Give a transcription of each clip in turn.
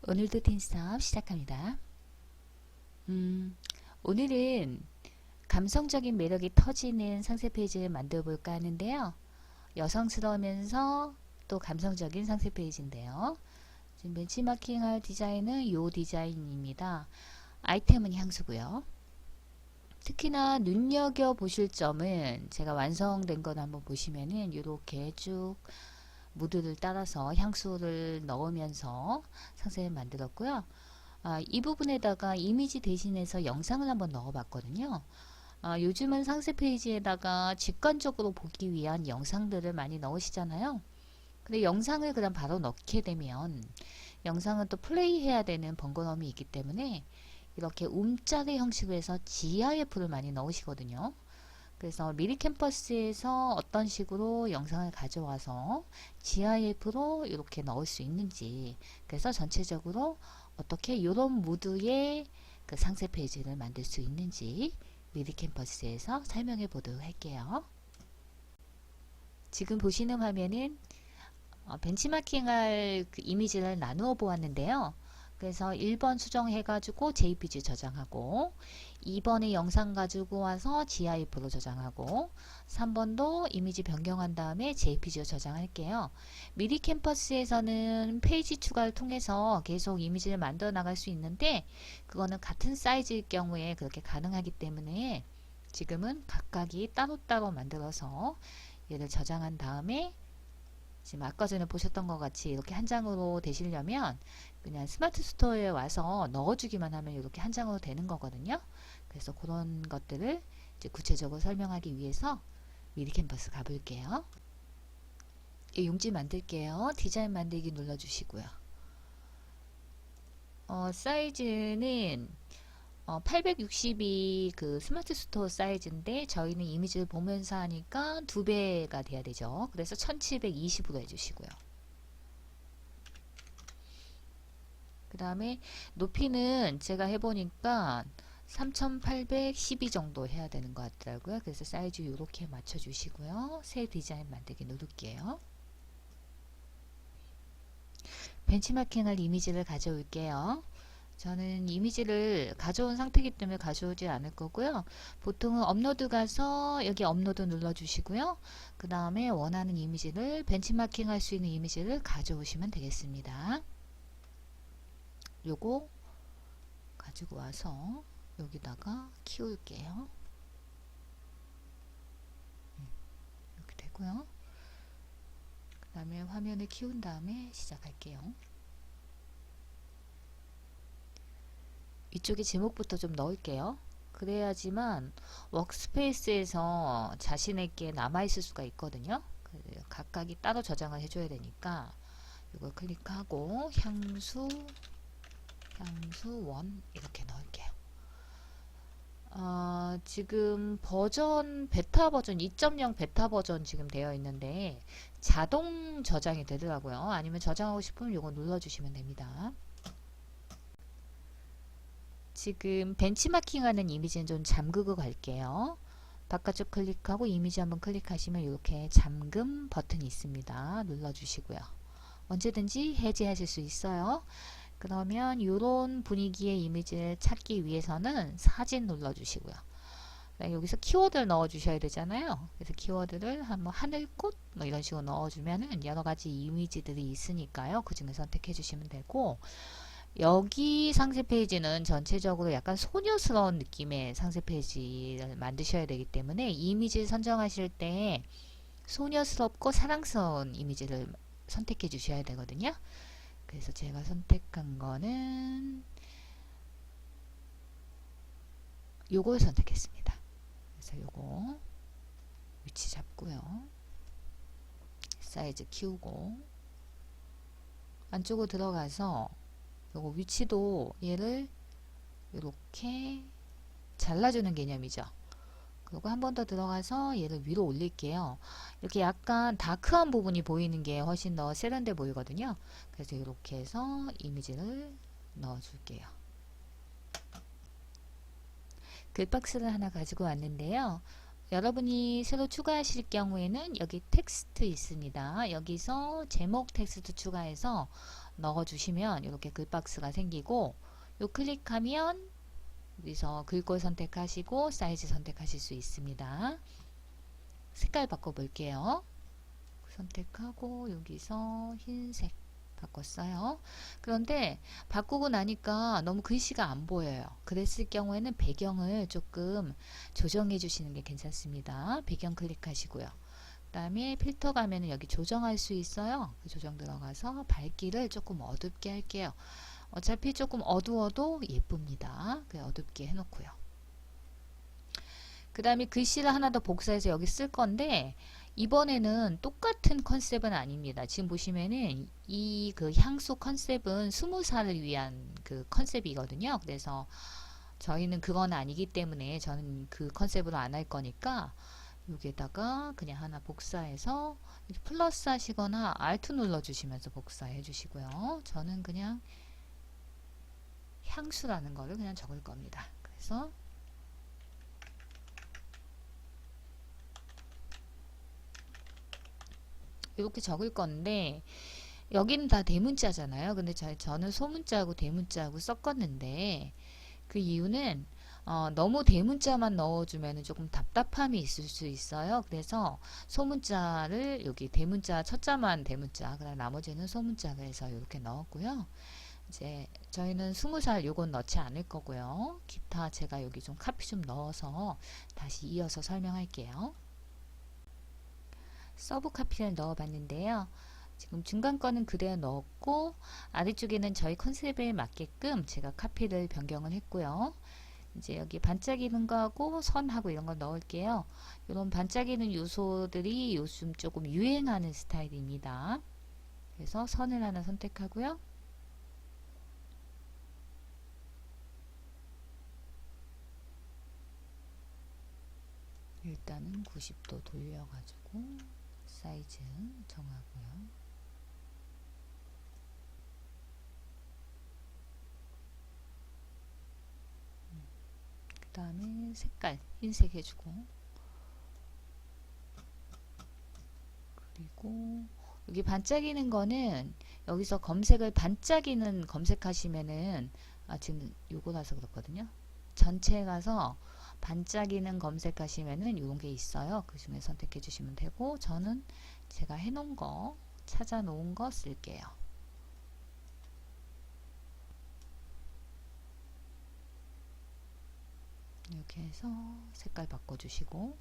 오늘도 틴스업 시작합니다. 오늘은 감성적인 매력이 터지는 상세 페이지를 만들어 볼까 하는데요. 여성스러우면서 또 감성적인 상세 페이지인데요. 지금 벤치마킹할 디자인은 이 디자인입니다. 아이템은 향수고요. 특히나 눈여겨보실 점은 제가 완성된 건 한번 보시면은 이렇게 쭉 무드를 따라서 향수를 넣으면서 상세를 만들었고요. 이 부분에다가 이미지 대신해서 영상을 한번 넣어봤거든요. 요즘은 상세 페이지에다가 직관적으로 보기 위한 영상들을 많이 넣으시잖아요. 근데 영상을 그냥 바로 넣게 되면 영상은 또 플레이해야 되는 번거로움이 있기 때문에 이렇게 움짤의 형식으로 해서 GIF를 많이 넣으시거든요. 그래서 미리 캠퍼스에서 어떤 식으로 영상을 가져와서 GIF로 이렇게 넣을 수 있는지, 그래서 전체적으로 어떻게 이런 무드의 그 상세 페이지를 만들 수 있는지 미리 캠퍼스에서 설명해 보도록 할게요. 지금 보시는 화면은 벤치마킹할 그 이미지를 나누어 보았는데요. 그래서 1번 수정해 가지고 JPG 저장하고, 2번의 영상 가지고 와서 GIF로 저장하고, 3번도 이미지 변경한 다음에 JPG로 저장할게요. 미리 캠퍼스에서는 페이지 추가를 통해서 계속 이미지를 만들어 나갈 수 있는데, 그거는 같은 사이즈일 경우에 그렇게 가능하기 때문에 지금은 각각이 따로따로 만들어서 얘를 저장한 다음에, 지금 아까 전에 보셨던 것 같이 이렇게 한 장으로 되시려면 그냥 스마트 스토어에 와서 넣어주기만 하면 이렇게 한 장으로 되는 거거든요. 그래서 그런 것들을 이제 구체적으로 설명하기 위해서 미리 캔버스 가볼게요. 용지 만들게요. 디자인 만들기 눌러주시고요. 사이즈는 860이 그 스마트 스토어 사이즈인데 저희는 이미지를 보면서 하니까 2배가 돼야 되죠. 그래서 1720으로 해주시고요. 그 다음에 높이는 제가 해보니까 3812 정도 해야 되는 것 같더라고요. 그래서 사이즈 이렇게 맞춰주시고요. 새 디자인 만들기 누를게요. 벤치마킹할 이미지를 가져올게요. 저는 이미지를 가져온 상태이기 때문에 가져오지 않을 거고요. 보통은 업로드 가서 여기 업로드 눌러주시고요. 그 다음에 원하는 이미지를 벤치마킹 할 수 있는 이미지를 가져오시면 되겠습니다. 요거 가지고 와서 여기다가 키울게요. 이렇게 되고요. 그 다음에 화면을 키운 다음에 시작할게요. 이쪽에 제목부터 좀 넣을게요. 그래야지만 워크스페이스에서 자신에게 남아있을 수가 있거든요. 각각이 따로 저장을 해줘야 되니까 이걸 클릭하고 향수 원 이렇게 넣을게요. 지금 버전 베타 버전 2.0 베타 버전 지금 되어 있는데 자동 저장이 되더라고요. 아니면 저장하고 싶으면 이거 눌러주시면 됩니다. 지금 벤치마킹 하는 이미지는 좀 잠그고 갈게요. 바깥쪽 클릭하고 이미지 한번 클릭하시면 이렇게 잠금 버튼이 있습니다. 눌러주시고요. 언제든지 해제하실 수 있어요. 그러면 이런 분위기의 이미지를 찾기 위해서는 사진 눌러주시고요. 여기서 키워드를 넣어주셔야 되잖아요. 그래서 키워드를 한번 하늘꽃 뭐 이런 식으로 넣어주면은 여러가지 이미지들이 있으니까요. 그 중에 선택해 주시면 되고, 여기 상세 페이지는 전체적으로 약간 소녀스러운 느낌의 상세 페이지를 만드셔야 되기 때문에 이미지를 선정하실 때 소녀스럽고 사랑스러운 이미지를 선택해 주셔야 되거든요. 그래서 제가 선택한 거는 요걸 선택했습니다. 그래서 요거 위치 잡고요. 사이즈 키우고 안쪽으로 들어가서 요거 위치도 얘를 이렇게 잘라주는 개념이죠. 그리고 한 번 더 들어가서 얘를 위로 올릴게요. 이렇게 약간 다크한 부분이 보이는 게 훨씬 더 세련돼 보이거든요. 그래서 이렇게 해서 이미지를 넣어줄게요. 글박스를 하나 가지고 왔는데요. 여러분이 새로 추가하실 경우에는 여기 텍스트 있습니다. 여기서 제목 텍스트 추가해서 넣어주시면 이렇게 글박스가 생기고, 요 클릭하면 여기서 글꼴 선택하시고 사이즈 선택하실 수 있습니다. 색깔 바꿔볼게요. 선택하고 여기서 흰색 바꿨어요. 그런데 바꾸고 나니까 너무 글씨가 안 보여요. 그랬을 경우에는 배경을 조금 조정해 주시는 게 괜찮습니다. 배경 클릭하시고요. 그 다음에 필터 가면은 여기 조정할 수 있어요. 그 조정 들어가서 밝기를 조금 어둡게 할게요. 어차피 조금 어두워도 예쁩니다. 어둡게 해놓고요. 그 다음에 글씨를 하나 더 복사해서 여기 쓸 건데, 이번에는 똑같은 컨셉은 아닙니다. 지금 보시면은 이 그 향수 컨셉은 20살을 위한 그 컨셉이거든요. 그래서 저희는 그건 아니기 때문에 저는 그 컨셉으로 안 할 거니까 여기에다가 그냥 하나 복사해서 플러스 하시거나 알트 눌러 주시면서 복사해 주시고요. 저는 그냥 향수라는 거를 그냥 적을 겁니다. 그래서 이렇게 적을 건데, 여기는 다 대문자잖아요. 근데 저는 소문자하고 대문자하고 섞었는데, 그 이유는 너무 대문자만 넣어주면 조금 답답함이 있을 수 있어요. 그래서 소문자를 여기 대문자 첫 자만 대문자, 그다음 나머지는 소문자가 해서 이렇게 넣었고요. 이제 저희는 20살 요건 넣지 않을 거고요. 기타 제가 여기 좀 카피 좀 넣어서 다시 이어서 설명할게요. 서브 카피를 넣어 봤는데요. 지금 중간 거는 그대로 넣었고, 아래쪽에는 저희 컨셉에 맞게끔 제가 카피를 변경을 했고요. 이제 여기 반짝이는 거하고 선하고 이런 거 넣을게요. 이런 반짝이는 요소들이 요즘 조금 유행하는 스타일입니다. 그래서 선을 하나 선택하고요. 일단은 90도 돌려가지고 사이즈 정하고요. 그 다음에 색깔 흰색 해주고, 그리고 여기 반짝이는 거는 여기서 검색을 반짝이는 검색하시면은, 지금 요거라서 그렇거든요. 전체에 가서 반짝이는 검색하시면은 이런 게 있어요. 그 중에 선택해 주시면 되고, 저는 제가 해놓은 거 찾아 놓은 거 쓸게요. 이렇게 해서 색깔 바꿔주시고,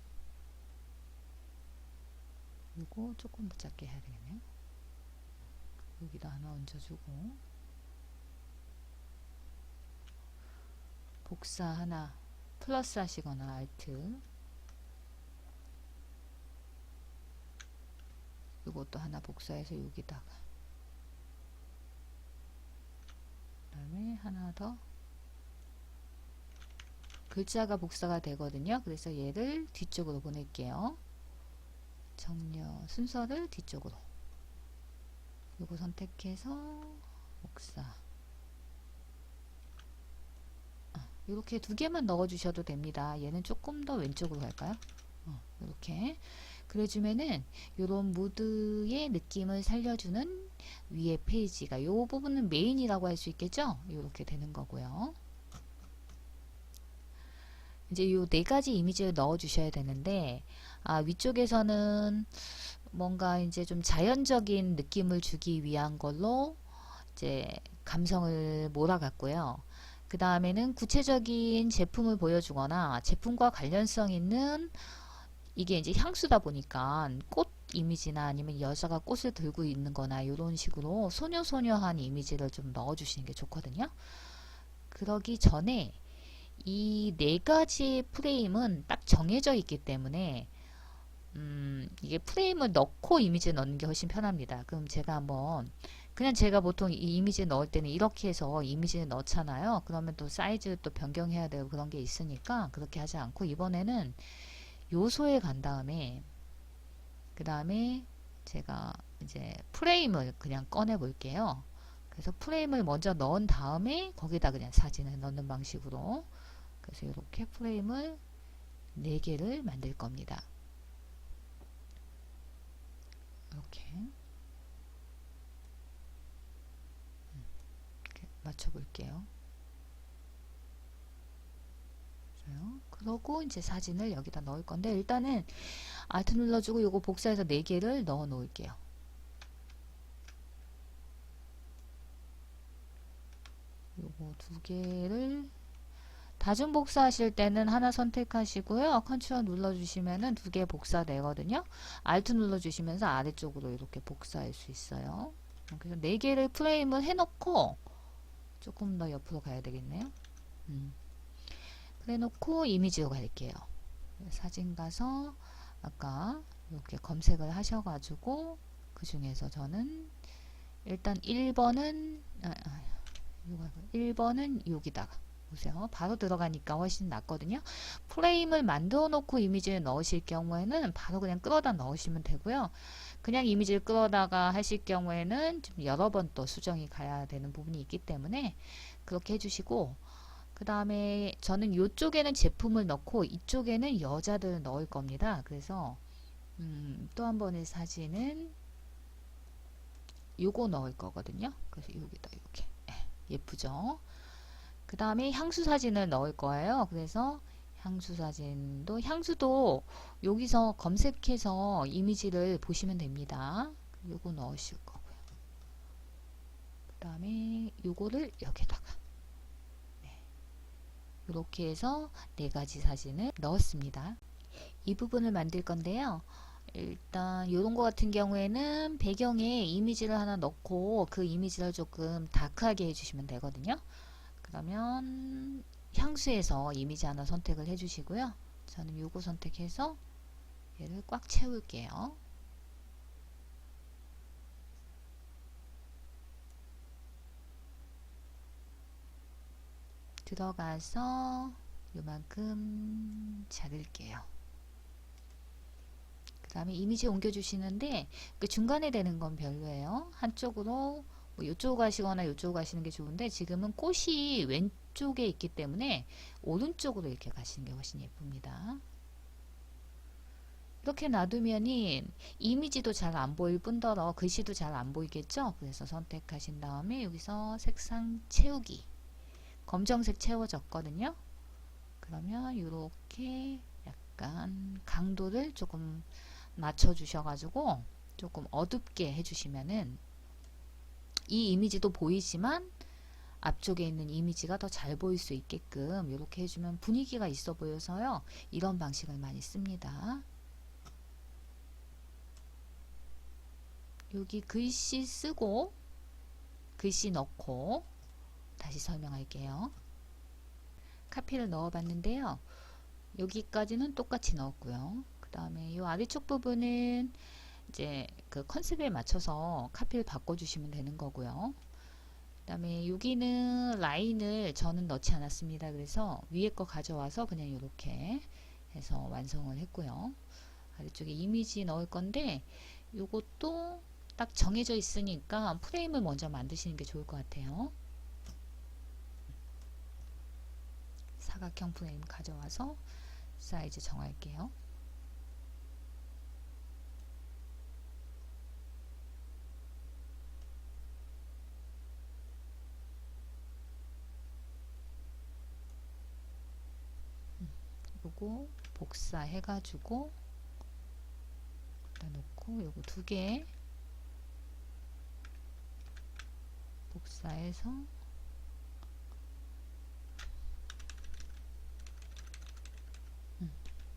이거 조금 작게 해야 되겠네요. 여기다 하나 얹어주고, 복사 하나 플러스 하시거나 알트, 이것도 하나 복사해서 여기다가, 그 다음에 하나 더, 글자가 복사가 되거든요. 그래서 얘를 뒤쪽으로 보낼게요. 정렬 순서를 뒤쪽으로, 요거 선택해서 복사, 이렇게 두 개만 넣어 주셔도 됩니다. 얘는 조금 더 왼쪽으로 갈까요? 이렇게 그래주면은 요런 무드의 느낌을 살려주는 위에 페이지가, 요 부분은 메인이라고 할 수 있겠죠? 이렇게 되는 거고요. 이제 요 네 가지 이미지를 넣어 주셔야 되는데, 위쪽에서는 뭔가 이제 좀 자연적인 느낌을 주기 위한 걸로 이제 감성을 몰아갔고요. 그 다음에는 구체적인 제품을 보여주거나 제품과 관련성 있는, 이게 이제 향수다 보니까 꽃 이미지나 아니면 여자가 꽃을 들고 있는 거나 이런 식으로 소녀소녀한 이미지를 좀 넣어 주시는 게 좋거든요. 그러기 전에 이 네 가지 프레임은 딱 정해져 있기 때문에 이게 프레임을 넣고 이미지를 넣는 게 훨씬 편합니다. 그럼 제가 한번, 그냥 제가 보통 이 이미지를 넣을 때는 이렇게 해서 이미지를 넣잖아요. 그러면 또 사이즈를 또 변경해야 되고 그런 게 있으니까 그렇게 하지 않고, 이번에는 요소에 간 다음에, 그 다음에 제가 이제 프레임을 그냥 꺼내 볼게요. 그래서 프레임을 먼저 넣은 다음에 거기다 그냥 사진을 넣는 방식으로, 그래서 이렇게 프레임을 4개를 만들 겁니다. 이렇게 맞춰 볼게요. 그러고 이제 사진을 여기다 넣을 건데, 일단은 Alt 눌러주고 요거 복사해서 4개를 넣어 놓을게요. 요거 2개를 다중 복사하실 때는 하나 선택하시고요. 컨트롤 눌러주시면은 2개 복사 되거든요. Alt 눌러주시면서 아래쪽으로 이렇게 복사할 수 있어요. 그래서 4개를 프레임을 해놓고 조금 더 옆으로 가야 되겠네요. 그래 놓고 이미지로 갈게요. 사진 가서 아까 이렇게 검색을 하셔가지고 그 중에서 저는 일단 1번은 1번은 여기다가 보세요. 바로 들어가니까 훨씬 낫거든요. 프레임을 만들어 놓고 이미지를 넣으실 경우에는 바로 그냥 끌어다 넣으시면 되고요. 그냥 이미지를 끌어다가 하실 경우에는 좀 여러 번 또 수정이 가야 되는 부분이 있기 때문에 그렇게 해주시고, 그 다음에 저는 이쪽에는 제품을 넣고 이쪽에는 여자들을 넣을 겁니다. 그래서 또 한 번의 사진은 요거 넣을 거거든요. 그래서 여기다 이렇게 예쁘죠. 그 다음에 향수 사진을 넣을 거예요. 그래서 향수 사진도, 향수도 여기서 검색해서 이미지를 보시면 됩니다. 요거 넣으실 거고요. 그 다음에 요거를 여기다가 이렇게 해서 4가지 사진을 넣었습니다. 이 부분을 만들 건데요. 일단 이런 거 같은 경우에는 배경에 이미지를 하나 넣고 그 이미지를 조금 다크하게 해주시면 되거든요. 그러면 향수에서 이미지 하나 선택을 해주시고요. 저는 요거 선택해서 얘를 꽉 채울게요. 들어가서 요만큼 자를게요. 그 다음에 이미지 옮겨주시는데 그 중간에 되는 건 별로예요. 한쪽으로 뭐 이쪽으로 가시거나 이쪽으로 가시는 게 좋은데, 지금은 꽃이 왼쪽에 있기 때문에 오른쪽으로 이렇게 가시는 게 훨씬 예쁩니다. 이렇게 놔두면은 이미지도 잘 안 보일 뿐더러 글씨도 잘 안 보이겠죠. 그래서 선택하신 다음에 여기서 색상 채우기, 검정색 채워졌거든요. 그러면 이렇게 약간 강도를 조금 맞춰 주셔가지고 조금 어둡게 해주시면은 이 이미지도 보이지만 앞쪽에 있는 이미지가 더 잘 보일 수 있게끔 이렇게 해주면 분위기가 있어 보여서요. 이런 방식을 많이 씁니다. 여기 글씨 쓰고 글씨 넣고 다시 설명할게요. 카피를 넣어 봤는데요. 여기까지는 똑같이 넣었고요. 그 다음에 이 아래쪽 부분은 이제 그 컨셉에 맞춰서 카피를 바꿔주시면 되는 거고요. 그 다음에 여기는 라인을 저는 넣지 않았습니다. 그래서 위에 거 가져와서 그냥 이렇게 해서 완성을 했고요. 아래쪽에 이미지 넣을 건데 요것도 딱 정해져 있으니까 프레임을 먼저 만드시는 게 좋을 것 같아요. 사각형 프레임 가져와서 사이즈 정할게요. 요거 복사해 가지고 놓고 요거 2개 복사해서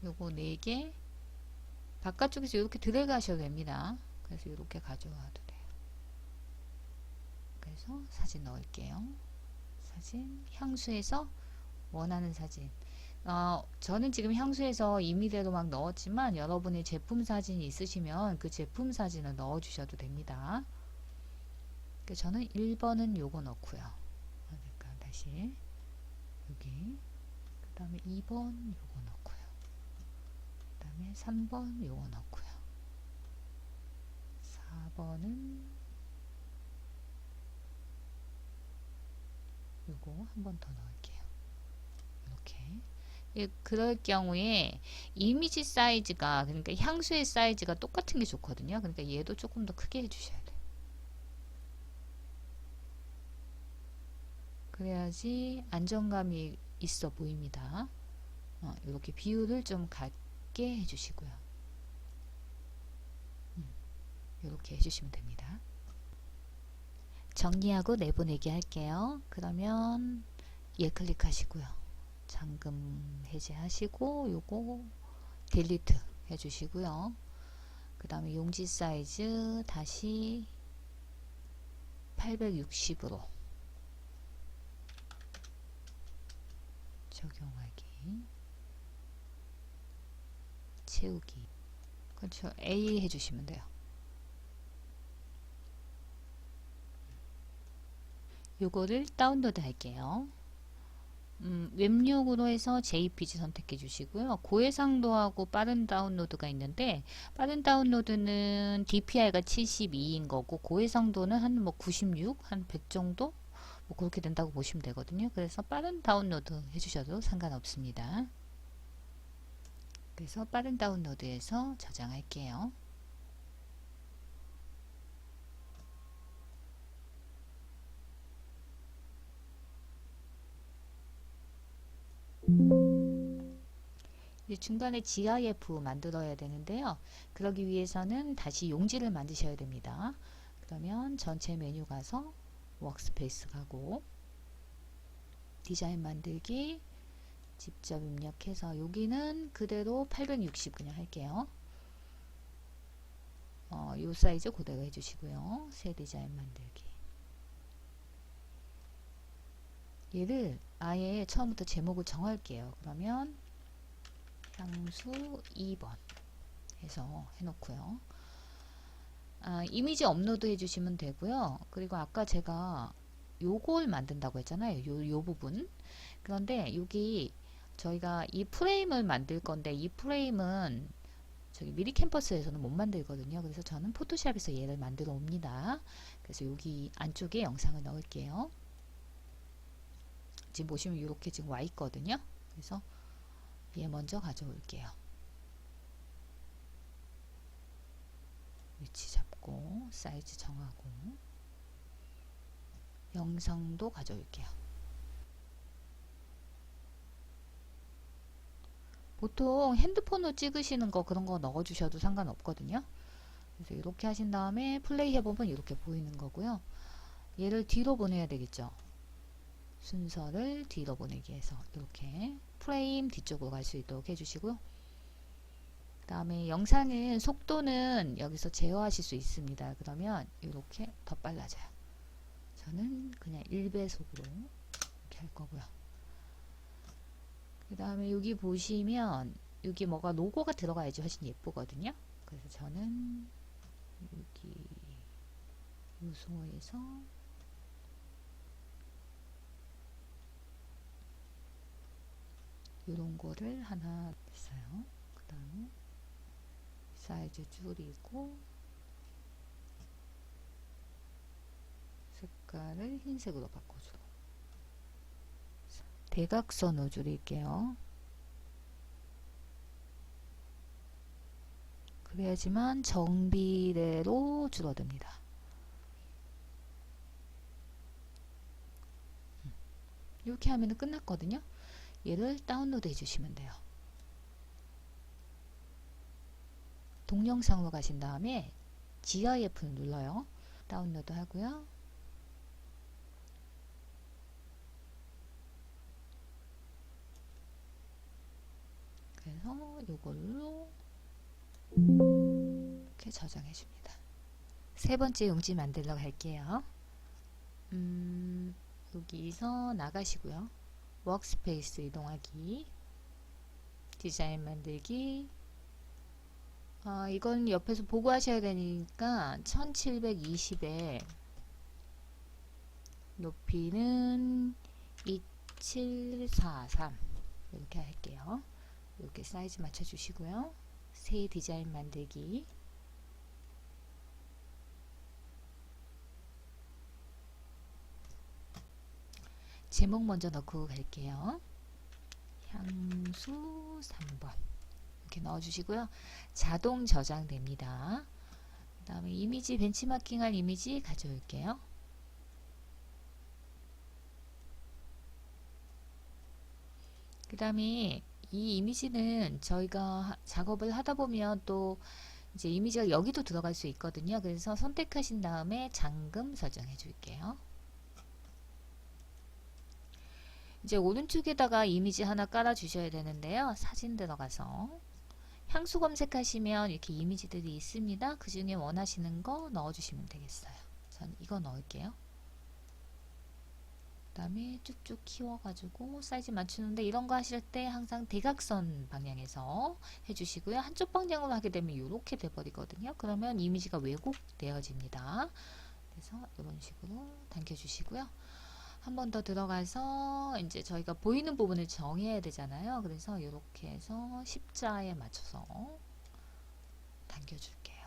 요거 4개 바깥쪽에서 이렇게 들어가셔도 됩니다. 그래서 이렇게 가져와도 돼요. 그래서 사진 넣을게요. 사진, 향수에서 원하는 사진. 저는 지금 향수에서 임의대로 막 넣었지만 여러분의 제품 사진이 있으시면 그 제품 사진을 넣어 주셔도 됩니다. 저는 1번은 요거 넣고요. 그러니까 다시 여기, 그 다음에 2번 요거 넣고요. 그 다음에 3번 요거 넣고요. 4번은 요거 한 번 더 넣을게요. 이렇게 그럴 경우에 이미지 사이즈가, 그러니까 향수의 사이즈가 똑같은 게 좋거든요. 그러니까 얘도 조금 더 크게 해주셔야 돼요. 그래야지 안정감이 있어 보입니다. 이렇게 비율을 좀 같게 해주시고요. 이렇게 해주시면 됩니다. 정리하고 내보내기 할게요. 그러면 얘 클릭하시고요. 잠금 해제하시고 요거 딜리트 해주시고요. 그 다음에 용지 사이즈 다시 860으로 적용하기, 채우기. 그렇죠. A 해주시면 돼요. 요거를 다운로드 할게요. 웹용으로 해서 JPG 선택해 주시고요. 고해상도하고 빠른 다운로드가 있는데, 빠른 다운로드는 DPI가 72인 거고, 고해상도는 한 뭐 96, 한 100 정도? 뭐 그렇게 된다고 보시면 되거든요. 그래서 빠른 다운로드 해주셔도 상관없습니다. 그래서 빠른 다운로드에서 저장할게요. 이제 중간에 GIF 만들어야 되는데요. 그러기 위해서는 다시 용지를 만드셔야 됩니다. 그러면 전체 메뉴 가서 워크스페이스 가고 디자인 만들기 직접 입력해서 여기는 그대로 860 그냥 할게요. 요 사이즈 그대로 해주시고요. 새 디자인 만들기. 얘를 아예 처음부터 제목을 정할게요. 그러면 향수 2번 해서 해놓고요. 이미지 업로드 해주시면 되고요. 그리고 아까 제가 요걸 만든다고 했잖아요. 요 부분. 그런데 여기 저희가 이 프레임을 만들 건데, 이 프레임은 저기 미리 캠퍼스에서는 못 만들거든요. 그래서 저는 포토샵에서 얘를 만들어 옵니다. 그래서 여기 안쪽에 영상을 넣을게요. 지금 보시면 이렇게 지금 와 있거든요. 그래서 얘 먼저 가져올게요. 위치 잡고 사이즈 정하고 영상도 가져올게요. 보통 핸드폰으로 찍으시는 거 그런 거 넣어 주셔도 상관없거든요. 그래서 이렇게 하신 다음에 플레이 해보면 이렇게 보이는 거고요. 얘를 뒤로 보내야 되겠죠. 순서를 뒤로 보내기 해서 이렇게 프레임 뒤쪽으로 갈 수 있도록 해주시고요. 그 다음에 영상은 속도는 여기서 제어하실 수 있습니다. 그러면 이렇게 더 빨라져요. 저는 그냥 1배속으로 이렇게 할 거고요. 그 다음에 여기 보시면 여기 뭐가 로고가 들어가야지 훨씬 예쁘거든요. 그래서 저는 여기 요소에서 이런 거를 하나 했어요. 그 다음에 사이즈 줄이고 색깔을 흰색으로 바꿔주고 대각선으로 줄일게요. 그래야지만 정비례로 줄어듭니다. 이렇게 하면 끝났거든요. 얘를 다운로드 해주시면 돼요. 동영상으로 가신 다음에 GIF를 눌러요. 다운로드 하고요. 그래서 이걸로 이렇게 저장해 줍니다. 세 번째 용지 만들러 갈게요. 여기서 나가시고요. 워크스페이스 이동하기, 디자인 만들기. 이건 옆에서 보고 하셔야 되니까 1720에 높이는 2743 이렇게 할게요. 이렇게 사이즈 맞춰 주시고요. 새 디자인 만들기, 제목 먼저 넣고 갈게요. 향수 3번 이렇게 넣어주시고요. 자동 저장됩니다. 그 다음에 이미지 벤치마킹할 이미지 가져올게요. 그 다음에 이 이미지는 저희가 작업을 하다 보면 또 이제 이미지가 여기도 들어갈 수 있거든요. 그래서 선택하신 다음에 잠금 설정해 줄게요. 이제 오른쪽에다가 이미지 하나 깔아 주셔야 되는데요. 사진 들어가서 향수 검색하시면 이렇게 이미지들이 있습니다. 그 중에 원하시는 거 넣어 주시면 되겠어요. 전 이거 넣을게요. 그 다음에 쭉쭉 키워가지고 사이즈 맞추는데 이런 거 하실 때 항상 대각선 방향에서 해주시고요. 한쪽 방향으로 하게 되면 이렇게 돼버리거든요. 그러면 이미지가 왜곡되어집니다. 그래서 이런 식으로 당겨주시고요. 한 번 더 들어가서 이제 저희가 보이는 부분을 정해야 되잖아요. 그래서 이렇게 해서 십자에 맞춰서 당겨줄게요.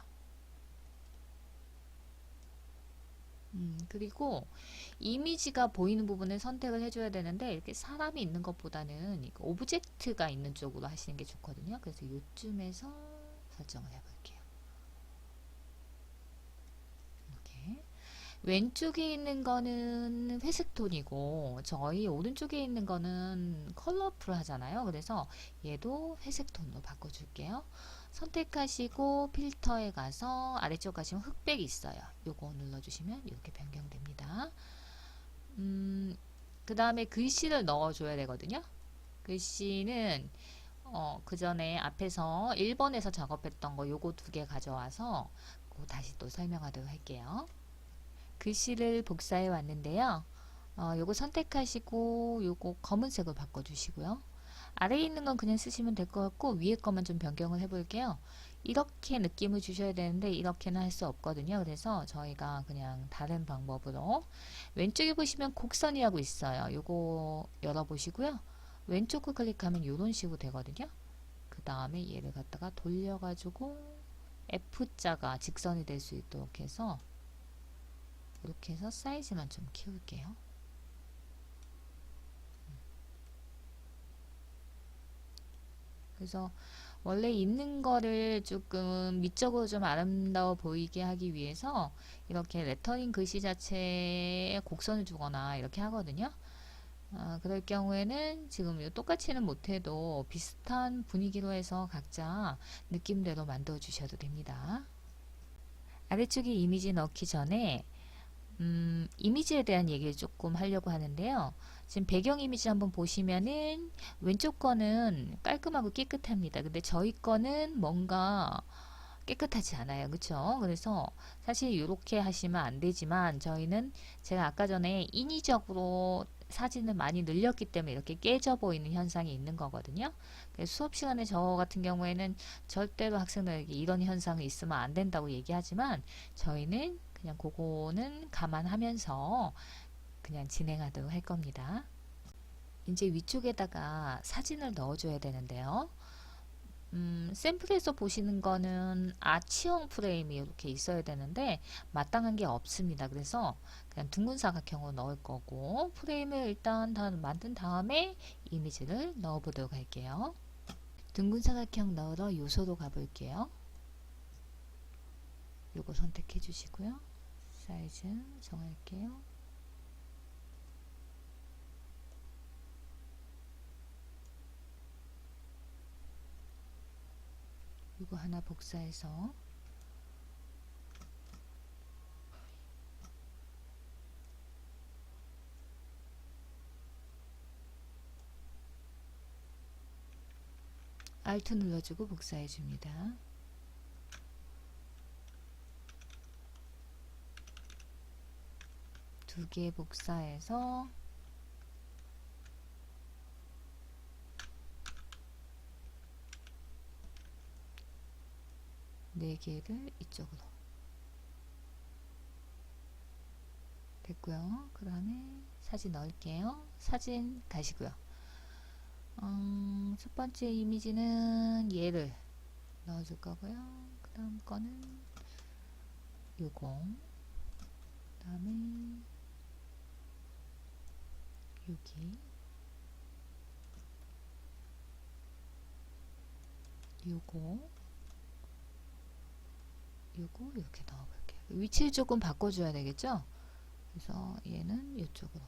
그리고 이미지가 보이는 부분을 선택을 해줘야 되는데 이렇게 사람이 있는 것보다는 오브젝트가 있는 쪽으로 하시는 게 좋거든요. 그래서 요쯤에서 설정을 해볼게요. 이렇게 왼쪽에 있는 거는 회색 톤이고 저희 오른쪽에 있는 거는 컬러풀 하잖아요. 그래서 얘도 회색 톤으로 바꿔줄게요. 선택하시고 필터에 가서 아래쪽 가시면 흑백이 있어요. 요거 눌러주시면 이렇게 변경됩니다. 그 다음에 글씨를 넣어줘야 되거든요. 글씨는 그 전에 앞에서 1번에서 작업했던 거 요거 2개 가져와서 다시 또 설명하도록 할게요. 글씨를 복사해 왔는데요. 요거 선택하시고 요거 검은색으로 바꿔주시고요. 아래에 있는 건 그냥 쓰시면 될 것 같고 위에 것만 좀 변경을 해 볼게요. 이렇게 느낌을 주셔야 되는데 이렇게는 할 수 없거든요. 그래서 저희가 그냥 다른 방법으로 왼쪽에 보시면 곡선이라고 있어요. 요거 열어보시고요. 왼쪽을 클릭하면 이런 식으로 되거든요. 그 다음에 얘를 갖다가 돌려가지고 F자가 직선이 될 수 있도록 해서 이렇게 해서 사이즈만 좀 키울게요. 그래서 원래 있는 거를 조금 미적으로 좀 아름다워 보이게 하기 위해서 이렇게 레터링 글씨 자체에 곡선을 주거나 이렇게 하거든요. 그럴 경우에는 지금 똑같이는 못해도 비슷한 분위기로 해서 각자 느낌대로 만들어 주셔도 됩니다. 아래쪽에 이미지 넣기 전에 이미지에 대한 얘기를 조금 하려고 하는데요. 지금 배경 이미지 한번 보시면은 왼쪽 거는 깔끔하고 깨끗합니다. 근데 저희 거는 뭔가 깨끗하지 않아요. 그쵸? 그래서 사실 이렇게 하시면 안 되지만 저희는 제가 아까 전에 인위적으로 사진을 많이 늘렸기 때문에 이렇게 깨져 보이는 현상이 있는 거거든요. 그래서 수업 시간에 저 같은 경우에는 절대로 학생들에게 이런 현상이 있으면 안 된다고 얘기하지만 저희는 그냥 그거는 감안하면서 그냥 진행하도록 할 겁니다. 이제 위쪽에다가 사진을 넣어줘야 되는데요. 샘플에서 보시는 거는 아치형 프레임이 이렇게 있어야 되는데 마땅한 게 없습니다. 그래서 그냥 둥근 사각형으로 넣을 거고 프레임을 일단 다 만든 다음에 이미지를 넣어 보도록 할게요. 둥근 사각형 넣으러 요소로 가볼게요. 요거 선택해 주시고요. 사이즈 정할게요. 이거 하나 복사해서 Alt 눌러주고 복사해 줍니다. 두 개 복사해서 네 개를 이쪽으로 됐고요. 그 다음에 사진 넣을게요. 사진 가시고요. 첫 번째 이미지는 얘를 넣어줄 거고요. 그 다음 거는 요거, 그 다음에 여기, 요거 이렇게 넣어볼게요. 위치를 조금 바꿔줘야 되겠죠? 그래서 얘는 이쪽으로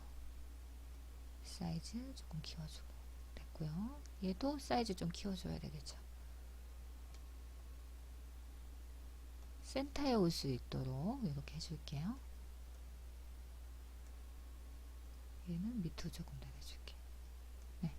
사이즈 조금 키워주고 됐고요. 얘도 사이즈 좀 키워줘야 되겠죠. 센터에 올 수 있도록 이렇게 해줄게요. 얘는 밑으로 조금 내려줄게요. 네.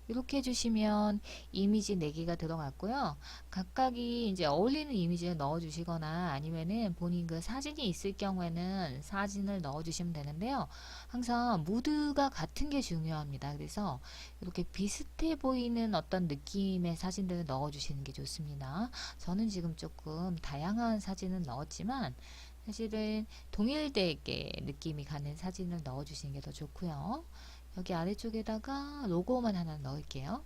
이렇게 해주시면 이미지 4개가 들어갔고요. 각각이 이제 어울리는 이미지를 넣어주시거나 아니면은 본인 그 사진이 있을 경우에는 사진을 넣어주시면 되는데요. 항상 무드가 같은 게 중요합니다. 그래서 이렇게 비슷해 보이는 어떤 느낌의 사진들을 넣어주시는 게 좋습니다. 저는 지금 조금 다양한 사진을 넣었지만 사실은 동일되게 느낌이 가는 사진을 넣어주시는 게 더 좋고요. 여기 아래쪽에다가 로고만 하나 넣을게요.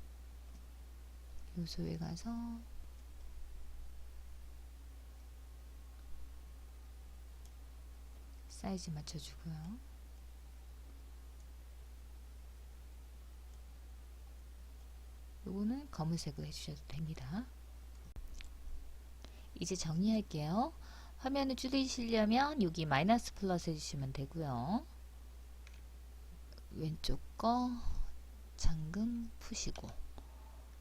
요소에 가서 사이즈 맞춰주고요. 요거는 검은색으로 해주셔도 됩니다. 이제 정리할게요. 화면을 줄이시려면 여기 마이너스 플러스 해주시면 되고요. 왼쪽 거 잠금 푸시고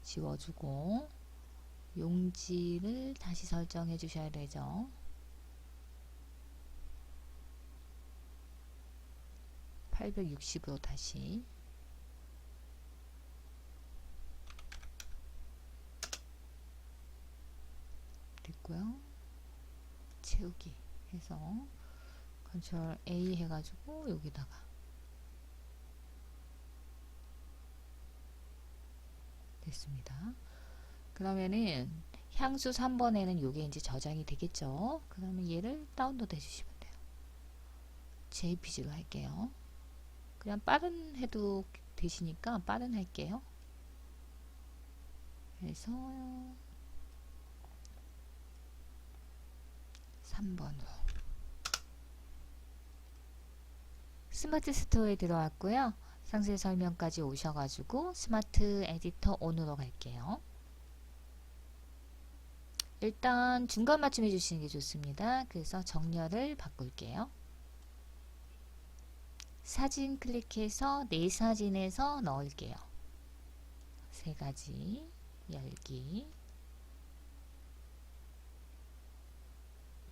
지워주고 용지를 다시 설정해 주셔야 되죠. (860으로) 다시 됐고요. 채우기 해서 컨트롤 A 해가지고 여기다가 됐습니다. 그러면은 향수 3번에는 요게 이제 저장이 되겠죠. 그러면 얘를 다운로드 해주시면 돼요. JPG로 할게요. 그냥 빠른 해도 되시니까 빠른 할게요. 그래서 3번으로 스마트 스토어에 들어왔고요. 상세 설명까지 오셔가지고 스마트 에디터 온으로 갈게요. 일단 중간 맞춤 해주시는 게 좋습니다. 그래서 정렬을 바꿀게요. 사진 클릭해서 내 사진에서 넣을게요. 3가지 열기.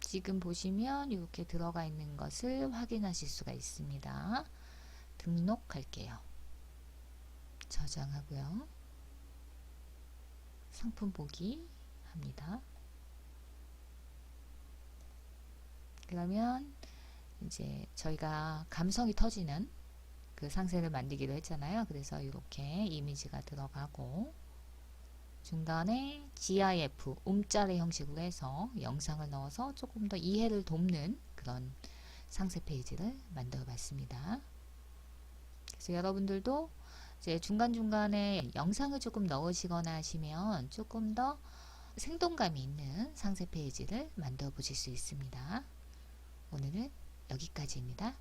지금 보시면 이렇게 들어가 있는 것을 확인하실 수가 있습니다. 등록할게요. 저장하고요. 상품 보기 합니다. 그러면 이제 저희가 감성이 터지는 그 상세를 만들기로 했잖아요. 그래서 이렇게 이미지가 들어가고 중간에 GIF, 움짤의 형식으로 해서 영상을 넣어서 조금 더 이해를 돕는 그런 상세 페이지를 만들어 봤습니다. 그래서 여러분들도 이제 중간중간에 영상을 조금 넣으시거나 하시면 조금 더 생동감이 있는 상세 페이지를 만들어 보실 수 있습니다. 오늘은 여기까지입니다.